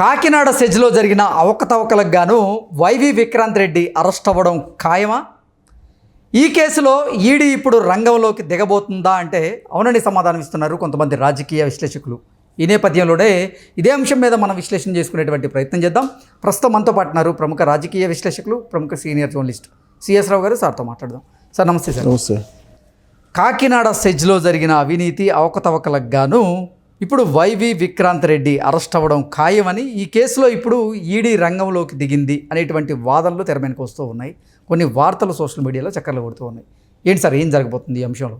కాకినాడ సెజ్లో జరిగిన అవకతవకలకు గాను YV Vikrant Reddy arrest అవ్వడం ఖాయమా? ఈ కేసులో ఈడీ ఇప్పుడు రంగంలోకి దిగబోతుందా అంటే అవునని సమాధానం ఇస్తున్నారు కొంతమంది రాజకీయ విశ్లేషకులు. ఈ నేపథ్యంలోనే ఇదే అంశం మీద మనం విశ్లేషణ చేసుకునేటువంటి ప్రయత్నం చేద్దాం. ప్రస్తుతం మనతో పాటున్నారు ప్రముఖ రాజకీయ విశ్లేషకులు, ప్రముఖ సీనియర్ జర్నలిస్ట్ సిఎస్ రావు గారు. సార్తో మాట్లాడదాం. సార్ నమస్తే. సార్ నమస్తే. కాకినాడ సెజ్లో జరిగిన అవినీతి అవకతవకలకు గాను ఇప్పుడు వైవి విక్రాంత్ రెడ్డి అరెస్ట్ అవ్వడం ఖాయమని, ఈ కేసులో ఇప్పుడు ఈడీ రంగంలోకి దిగింది అనేటువంటి వాదనలు తెర మీదకి వస్తూ ఉన్నాయి. కొన్ని వార్తలు సోషల్ మీడియాలో చక్కర్లు కొడుతూ ఉన్నాయి. ఏంటి సార్, ఏం జరగబోతుంది ఈ అంశంలో?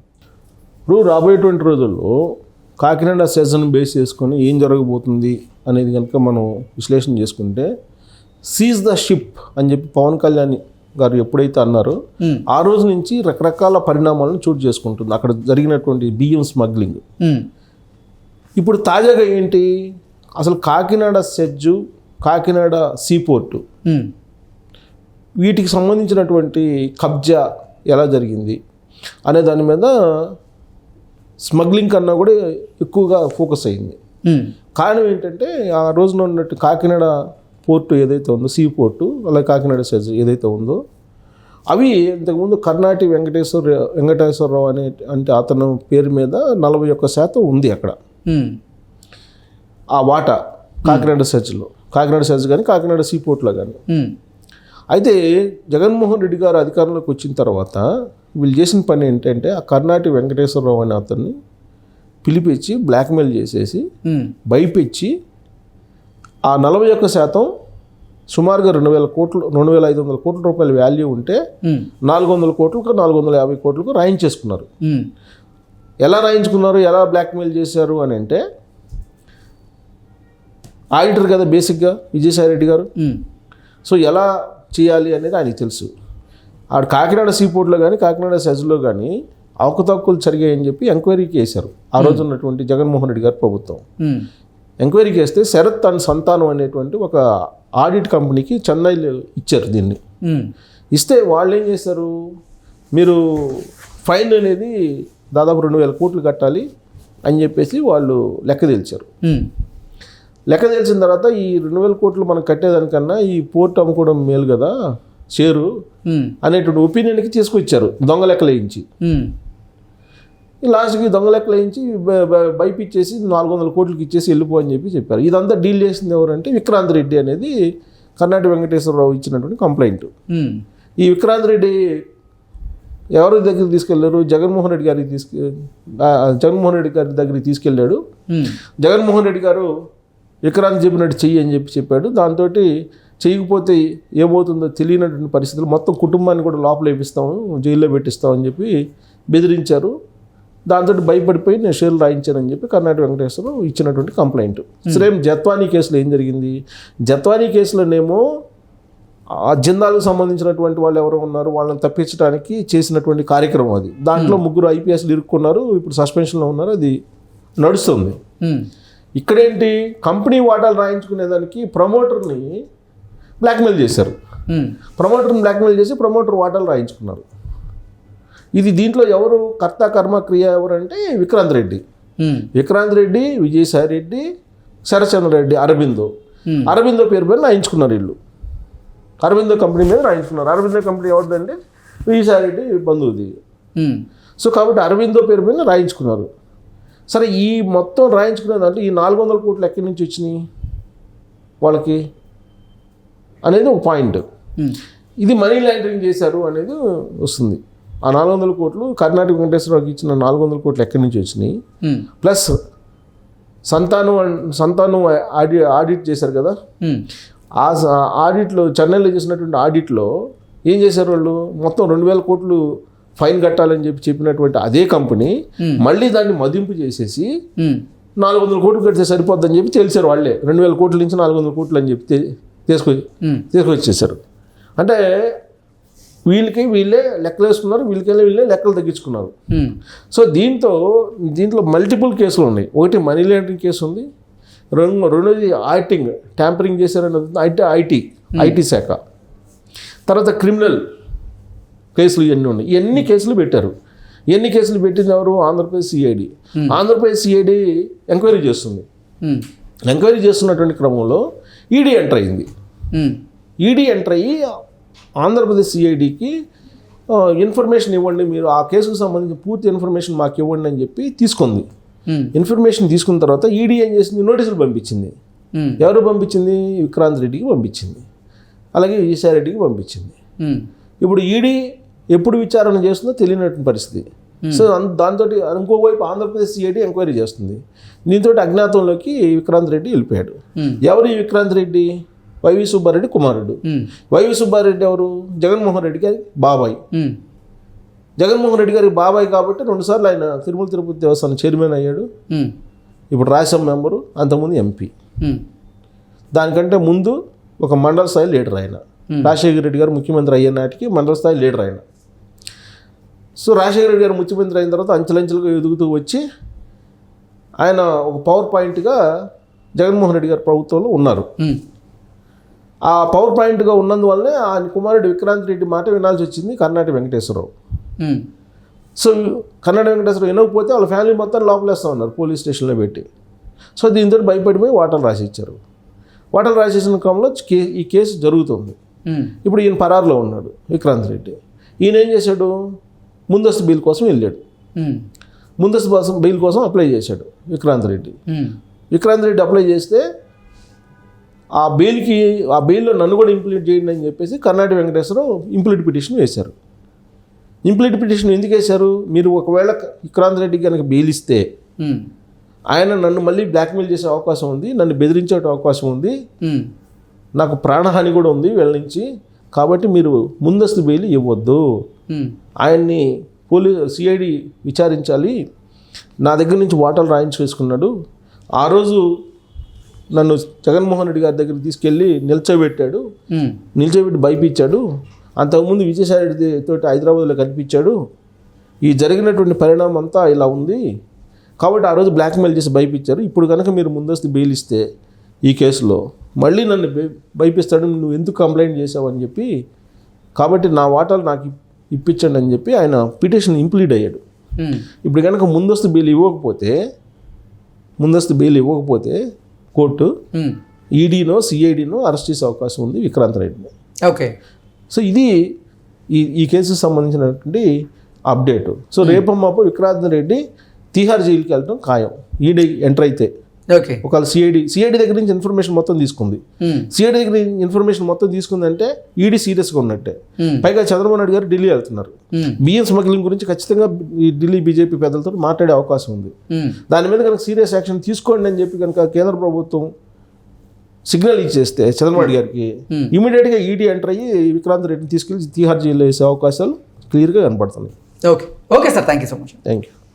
ఇప్పుడు రాబోయేటువంటి రోజుల్లో కాకినాడ సెజ్ను బేస్ చేసుకొని ఏం జరగబోతుంది అనేది కనుక మనం విశ్లేషణ చేసుకుంటే, సీజ్ ద షిప్ అని చెప్పి పవన్ కళ్యాణ్ గారు ఎప్పుడైతే అన్నారో ఆ రోజు నుంచి రకరకాల పరిణామాలను చోటు చేసుకుంటుంది అక్కడ జరిగినటువంటి బియ్యం స్మగ్లింగ్. ఇప్పుడు తాజాగా ఏంటి, అసలు కాకినాడ సెజ్జు, కాకినాడ సీపోర్టు వీటికి సంబంధించినటువంటి కబ్జా ఎలా జరిగింది అనే దాని మీద స్మగ్లింగ్ కన్నా కూడా ఎక్కువగా ఫోకస్ అయింది. కారణం ఏంటంటే, ఆ రోజున ఉన్నట్టు కాకినాడ పోర్టు ఏదైతే ఉందో, సీ పోర్టు, అలాగే కాకినాడ సెజ్ ఏదైతే ఉందో, అవి ఇంతకుముందు కర్ణాటి వెంకటేశ్వరరావు అంటే అతను పేరు మీద 41% ఉంది అక్కడ ఆ వాటా కాకినాడ సెజ్లో, కాకినాడ సెజ్ కానీ కాకినాడ సీ పోర్ట్లో కానీ. అయితే జగన్మోహన్ రెడ్డి గారు అధికారంలోకి వచ్చిన తర్వాత వీళ్ళు చేసిన పని ఏంటంటే, ఆ కర్ణాటి వెంకటేశ్వరరావు అనే అతన్ని పిలిపించి బ్లాక్మెయిల్ చేసేసి భయపెచ్చి ఆ 41% సుమారుగా 2,500 కోట్ల రూపాయల వాల్యూ ఉంటే 400 కోట్లకు 450 కోట్లకు రాయించేసుకున్నారు. ఎలా రాయించుకున్నారు, ఎలా బ్లాక్మెయిల్ చేశారు అని అంటే, ఆడిటర్ కదా బేసిక్గా విజయసాయి రెడ్డి గారు. సో ఎలా చేయాలి అనేది ఆయనకి తెలుసు. ఆడు కాకినాడ సీపోర్ట్లో కానీ కాకినాడ సెజ్లో కానీ అవకతవకలు జరిగాయని చెప్పి ఎంక్వైరీకి వేశారు ఆ రోజు ఉన్నటువంటి జగన్మోహన్ రెడ్డి గారి ప్రభుత్వం. ఎంక్వైరీకి వేస్తే శరత్ అండ్ సంతానం అనేటువంటి ఒక ఆడిట్ కంపెనీకి చెన్నైలో ఇచ్చారు దీన్ని. ఇస్తే వాళ్ళు ఏం చేశారు, మీరు ఫైన్ అనేది దాదాపు 2,000 కోట్లు కట్టాలి అని చెప్పేసి వాళ్ళు లెక్క తేల్చారు. లెక్క తెలిసిన తర్వాత ఈ 2,000 కోట్లు మనం కట్టేదానికన్నా ఈ పోర్ట్ అమ్ముకోవడం మేలు కదా షేరు అనేటువంటి ఒపీనియన్కి తీసుకొచ్చారు దొంగ లెక్కలు వేయించి. లాస్ట్కి దొంగ లెక్కలు వేయించి బైపిచ్చేసి 400 కోట్లకి ఇచ్చేసి వెళ్ళిపో అని చెప్పారు. ఇదంతా డీల్ చేసింది ఎవరంటే విక్రాంత్ రెడ్డి అనేది కర్ణాటి వెంకటేశ్వరరావు ఇచ్చినటువంటి కంప్లైంట్. ఈ విక్రాంత్ రెడ్డి ఎవరి దగ్గరికి తీసుకెళ్లారు, జగన్మోహన్ రెడ్డి గారి దగ్గరికి తీసుకెళ్ళాడు. జగన్మోహన్ రెడ్డి గారు విక్రాంత్ చెప్పినట్టు చెయ్యి అని చెప్పాడు. దాంతో చేయకపోతే ఏమవుతుందో తెలియనటువంటి పరిస్థితులు, మొత్తం కుటుంబాన్ని కూడా లోపల వేపిస్తాము, జైల్లో పెట్టిస్తామని చెప్పి బెదిరించారు. దాంతో భయపడిపోయి నేను షేర్లు రాయించానని చెప్పి కర్ణాటక వెంకటేశ్వరరావు ఇచ్చినటువంటి కంప్లైంట్. సేమ్ జత్వానీ కేసులో ఏం జరిగింది, జత్వానీ కేసులోనేమో ఆ జిందాలకు సంబంధించినటువంటి వాళ్ళు ఎవరు ఉన్నారు వాళ్ళని తప్పించడానికి చేసినటువంటి కార్యక్రమం అది. దాంట్లో 3 IPSలు ఇరుక్కున్నారు, ఇప్పుడు సస్పెన్షన్లో ఉన్నారు, అది నడుస్తుంది. ఇక్కడేంటి, కంపెనీ వాటాలు రాయించుకునేదానికి ప్రమోటర్ని బ్లాక్మెయిల్ చేశారు. ప్రమోటర్ని బ్లాక్మెయిల్ చేసి ప్రమోటర్ వాటాలు రాయించుకున్నారు. ఇది దీంట్లో ఎవరు కర్త కర్మ క్రియ ఎవరంటే విక్రాంత్ రెడ్డి, విజయసాయి రెడ్డి, శరచంద్ర రెడ్డి, అరబిందో పేరు మీద రాయించుకున్నారు వీళ్ళు. అరబిందో కంపెనీ మీద రాయించుకున్నారు. అరబిందో కంపెనీ ఎవరిదంటే విజయసాయి రెడ్డి బంధువుది. సో కాబట్టి అరబిందో పేరు మీద రాయించుకున్నారు. సరే, ఈ మొత్తం రాయించుకునే దాంట్లో ఈ 400 కోట్లు ఎక్కడి నుంచి వచ్చినాయి వాళ్ళకి అనేది ఒక పాయింట్. ఇది మనీ లాండరింగ్ చేశారు అనేది వస్తుంది. ఆ 400 కోట్లు కర్ణాటక వెంకటేశ్వరరావుకి ఇచ్చిన 400 కోట్లు ఎక్కడి నుంచి వచ్చినాయి, ప్లస్ సంతానం ఆడిట్ చేశారు కదా, ఆ ఆడిట్లో చెన్నైలో చేసినటువంటి ఆడిట్లో ఏం చేశారు వాళ్ళు, మొత్తం 2,000 కోట్లు ఫైన్ కట్టాలని చెప్పినటువంటి అదే కంపెనీ మళ్ళీ దాన్ని మదింపు చేసేసి 400 కోట్లు కడితే సరిపోద్దని చెప్పి తెలిసారు వాళ్ళే. 2,000 కోట్ల నుంచి 400 కోట్లు అని చెప్పి తీసుకొచ్చేసారు. అంటే వీళ్ళే లెక్కలు వేసుకున్నారు, వీళ్ళే లెక్కలు తగ్గించుకున్నారు. సో దీంట్లో మల్టిపుల్ కేసులు ఉన్నాయి. ఒకటి మనీ లాండరింగ్ కేసు ఉంది, రెండోది ఆడిటింగ్, ట్యాంపరింగ్ చేశారని ఐటీ శాఖ, తర్వాత క్రిమినల్ కేసులు ఇవన్నీ ఉన్నాయి. ఇవన్నీ కేసులు పెట్టారు. ఎన్ని కేసులు పెట్టింది ఎవరు, ఆంధ్రప్రదేశ్ సిఐడి ఎంక్వైరీ చేస్తుంది. ఎంక్వైరీ చేస్తున్నటువంటి క్రమంలో ఈడీ ఎంటర్ అయింది. ఈడీ ఎంటర్ అయ్యి ఆంధ్రప్రదేశ్ సిఐడికి ఇన్ఫర్మేషన్ ఇవ్వండి, మీరు ఆ కేసుకు సంబంధించిన పూర్తి ఇన్ఫర్మేషన్ మాకు ఇవ్వండి అని చెప్పి తీసుకుంది. ఇన్ఫర్మేషన్ తీసుకున్న తర్వాత ఈడీ ఏం చేసింది, నోటీసులు పంపించింది. ఎవరు పంపించింది? విక్రాంత్ రెడ్డికి పంపించింది, అలాగే ఈసారెడ్డికి పంపించింది. ఇప్పుడు ఈడీ ఎప్పుడు విచారణ చేస్తుందో తెలియనటువంటి పరిస్థితి. సో దాంతో ఇంకోవైపు ఆంధ్రప్రదేశ్ సిఐడి ఎంక్వైరీ చేస్తుంది. దీంతో అజ్ఞాతంలోకి విక్రాంత్ రెడ్డి వెళ్ళిపోయాడు. ఎవరు ఈ విక్రాంత్ రెడ్డి? వైవి సుబ్బారెడ్డి కుమారుడు. వైవి సుబ్బారెడ్డి ఎవరు? జగన్మోహన్ రెడ్డి గారి బాబాయ్. జగన్మోహన్ రెడ్డి గారికి బాబాయ్ కాబట్టి 2 సార్లు ఆయన తిరుమల తిరుపతి దేవస్థానం చైర్మన్ అయ్యాడు. ఇప్పుడు రాజ్యసభ మెంబరు, అంతకుముందు ఎంపీ. దానికంటే ముందు ఒక మండల స్థాయి లీడర్ ఆయన. రాజశేఖర రెడ్డి గారు ముఖ్యమంత్రి అయ్యే నాటికి మండల స్థాయి లీడర్ ఆయన. సో రాజశేఖర రెడ్డి గారు ముఖ్యమంత్రి అయిన తర్వాత అంచెలంచెలుగా ఎదుగుతూ వచ్చి ఆయన ఒక పవర్ పాయింట్గా జగన్మోహన్ రెడ్డి గారి ప్రభుత్వంలో ఉన్నారు. ఆ పవర్ పాయింట్గా ఉన్నందువల్లనే ఆయన కుమారుడు విక్రాంత్ రెడ్డి మాట వినాల్సి వచ్చింది కర్ణాటక వెంకటేశ్వరరావు. సో కర్ణాటక వెంకటేశ్వరరావు వినకపోతే వాళ్ళ ఫ్యామిలీ మొత్తం లోపలేస్తూ ఉన్నారు పోలీస్ స్టేషన్లో పెట్టి. సో దీంతో భయపడిపోయి వాటలు రాసిచ్చారు. వాటలు రాసేసిన క్రమంలో ఈ కేసు జరుగుతుంది. ఇప్పుడు ఈయన పరారులో ఉన్నాడు విక్రాంత్ రెడ్డి. ఈయన ఏం చేశాడు? ముందస్తు బెయిల్ కోసం వెళ్ళాడు. ముందస్తు బెయిల్ కోసం అప్లై చేశాడు విక్రాంత్ రెడ్డి. విక్రాంత్ రెడ్డి అప్లై చేస్తే ఆ బెయిల్లో నన్ను కూడా ఇంప్లీట్ చేయండి అని చెప్పేసి కర్ణాటక వెంకటేశ్వరరావు ఇంప్లీట్ పిటిషన్ వేశారు. ఇంప్లీట్ పిటిషన్ ఎందుకు వేశారు? మీరు ఒకవేళ విక్రాంత్ రెడ్డికి కనుక బెయిల్ ఇస్తే ఆయన నన్ను మళ్ళీ బ్లాక్మెయిల్ చేసే అవకాశం ఉంది, నన్ను బెదిరించే అవకాశం ఉంది, నాకు ప్రాణహాని కూడా ఉంది వీళ్ళ నుంచి. కాబట్టి మీరు ముందస్తు బెయిల్ ఇవ్వద్దు, ఆయన్ని సిఐడి విచారించాలి. నా దగ్గర నుంచి వాటాలు రాయించేసుకున్నాడు. ఆ రోజు నన్ను జగన్మోహన్ రెడ్డి గారి దగ్గరికి తీసుకెళ్ళి నిల్చోబెట్టి భయపించాడు. అంతకుముందు విజయసాయి రెడ్డి తోటి హైదరాబాద్లో కనిపించాడు. ఈ జరిగినటువంటి పరిణామం అంతా ఇలా ఉంది కాబట్టి ఆ రోజు బ్లాక్మెయిల్ చేసి భయపించారు. ఇప్పుడు కనుక మీరు ముందస్తు బెయిల్ ఇస్తే ఈ కేసులో మళ్ళీ నన్ను భయపిస్తాడు, నువ్వు ఎందుకు కంప్లైంట్ చేసావు అని చెప్పి, కాబట్టి నా వాటాలు నాకు ఇప్పించండి అని చెప్పి ఆయన పిటిషన్ ఇంప్లీట్ అయ్యాడు. ఇప్పుడు కనుక ముందస్తు బెయిల్ ఇవ్వకపోతే కోర్టు ఈడీనో సిఐడినో అరెస్ట్ చేసే అవకాశం ఉంది విక్రాంత్ రెడ్డిని. ఓకే. సో ఇది ఈ కేసుకు సంబంధించినటువంటి అప్డేటు. సో రేపమ్మాపు విక్రాంత్ రెడ్డి తిహార్ జైలుకి వెళ్ళడం ఖాయం ఈడీ ఎంటర్ అయితే. ఓకే. ఒకవేళ సిఐడి దగ్గర నుంచి ఇన్ఫర్మేషన్ మొత్తం తీసుకుంది. సిఐడి దగ్గర ఇన్ఫర్మేషన్ మొత్తం తీసుకుందంటే ఈడీ సీరియస్గా ఉన్నట్టే. పైగా చంద్రబాబు నాయుడు గారు ఢిల్లీ వెళ్తున్నారు. బియ్యం స్మగ్లింగ్ గురించి ఖచ్చితంగా ఈ ఢిల్లీ బీజేపీ పెద్దలతో మాట్లాడే అవకాశం ఉంది. దాని మీద కనుక సీరియస్ యాక్షన్ తీసుకోండి అని చెప్పి కనుక కేంద్ర ప్రభుత్వం సిగ్నల్ ఇచ్చేస్తే చంద్రబాబు నాయుడు గారికి ఇమీడియట్గా ఈడీ ఎంటర్ అయ్యి విక్రాంత్ రెడ్డిని తీసుకెళ్ళి తిహార్ జైల్లో వేసే అవకాశాలు క్లియర్గా కనపడుతున్నాయి. Okay sir, thank you so much. Thank you.